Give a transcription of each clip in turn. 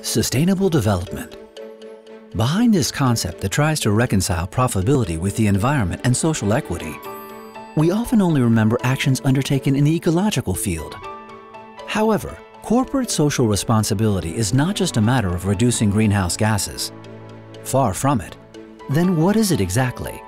Sustainable development. Behind this concept that tries to reconcile profitability with the environment and social equity, we often only remember actions undertaken in the ecological field. However, corporate social responsibility is not just a matter of reducing greenhouse gases. Far from it. Then what is it exactly?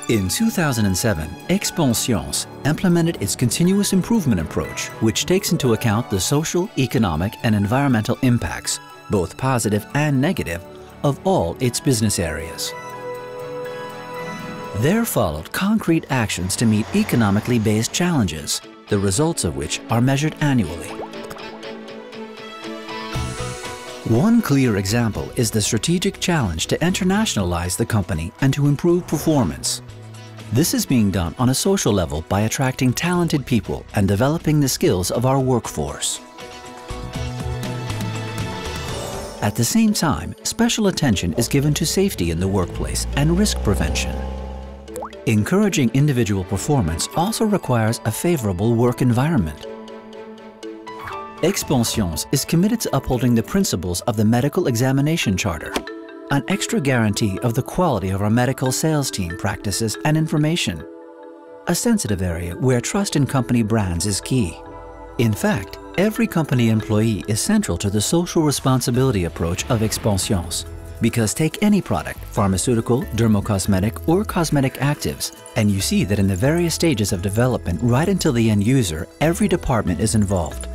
In 2007, Expanscience implemented its continuous improvement approach, which takes into account the social, economic, and environmental impacts, both positive and negative, of all its business areas. There followed concrete actions to meet economically based challenges, the results of which are measured annually. One clear example is the strategic challenge to internationalize the company and to improve performance. This is being done on a social level by attracting talented people and developing the skills of our workforce. At the same time, special attention is given to safety in the workplace and risk prevention. Encouraging individual performance also requires a favorable work environment. Expanscience is committed to upholding the principles of the Medical Examination Charter, an extra guarantee of the quality of our medical sales team practices and information, a sensitive area where trust in company brands is key. In fact, every company employee is central to the social responsibility approach of Expanscience, because take any product, pharmaceutical, dermocosmetic, or cosmetic actives, and you see that in the various stages of development right until the end user, every department is involved.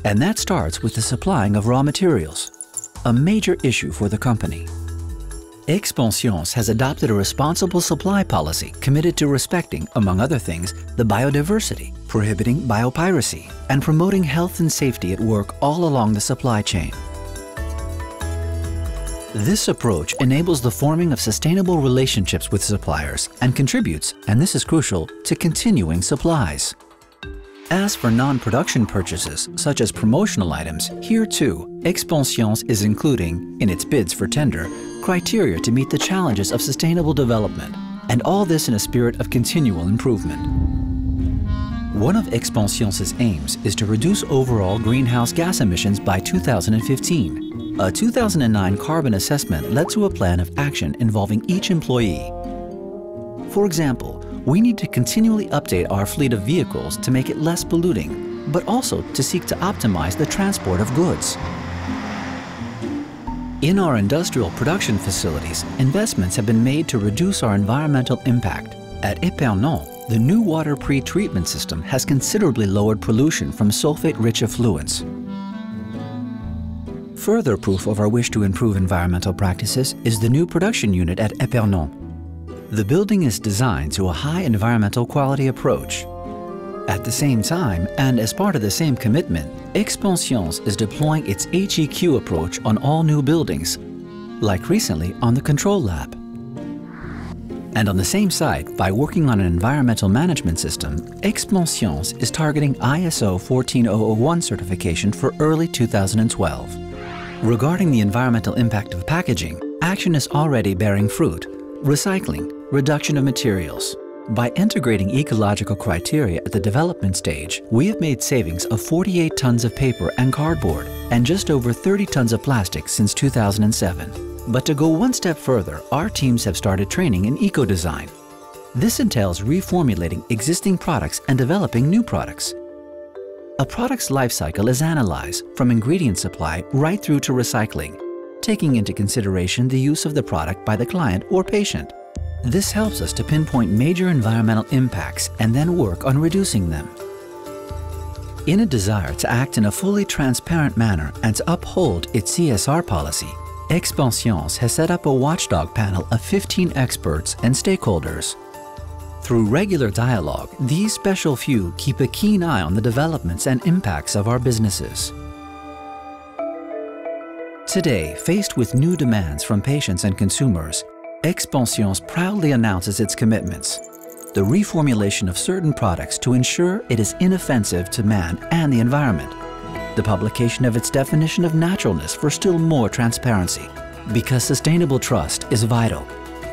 And that starts with the supplying of raw materials, a major issue for the company. Expanscience has adopted a responsible supply policy committed to respecting, among other things, the biodiversity, prohibiting biopiracy, and promoting health and safety at work all along the supply chain. This approach enables the forming of sustainable relationships with suppliers and contributes, and this is crucial, to continuing supplies. As for non-production purchases, such as promotional items, here too, Expanscience is including, in its bids for tender, criteria to meet the challenges of sustainable development, and all this in a spirit of continual improvement. One of Expanscience's aims is to reduce overall greenhouse gas emissions by 2015. A 2009 carbon assessment led to a plan of action involving each employee. For example, we need to continually update our fleet of vehicles to make it less polluting, but also to seek to optimize the transport of goods. In our industrial production facilities, investments have been made to reduce our environmental impact. At Épernon, the new water pre-treatment system has considerably lowered pollution from sulfate-rich effluents. Further proof of our wish to improve environmental practices is the new production unit at Épernon. The building is designed to a high environmental quality approach. At the same time, and as part of the same commitment, Expanscience is deploying its HEQ approach on all new buildings, like recently on the Control Lab. And on the same site, by working on an environmental management system, Expanscience is targeting ISO 14001 certification for early 2012. Regarding the environmental impact of packaging, action is already bearing fruit. Recycling, reduction of materials. By integrating ecological criteria at the development stage, we have made savings of 48 tons of paper and cardboard and just over 30 tons of plastic since 2007. But to go one step further, our teams have started training in eco-design. This entails reformulating existing products and developing new products. A product's life cycle is analyzed from ingredient supply right through to recycling, taking into consideration the use of the product by the client or patient. This helps us to pinpoint major environmental impacts and then work on reducing them. In a desire to act in a fully transparent manner and to uphold its CSR policy, Expanscience has set up a watchdog panel of 15 experts and stakeholders. Through regular dialogue, these special few keep a keen eye on the developments and impacts of our businesses. Today, faced with new demands from patients and consumers, Expanscience proudly announces its commitments. The reformulation of certain products to ensure it is inoffensive to man and the environment. The publication of its definition of naturalness for still more transparency. Because sustainable trust is vital.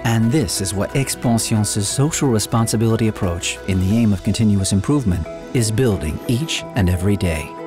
And this is what Expanscience's social responsibility approach, in the aim of continuous improvement, is building each and every day.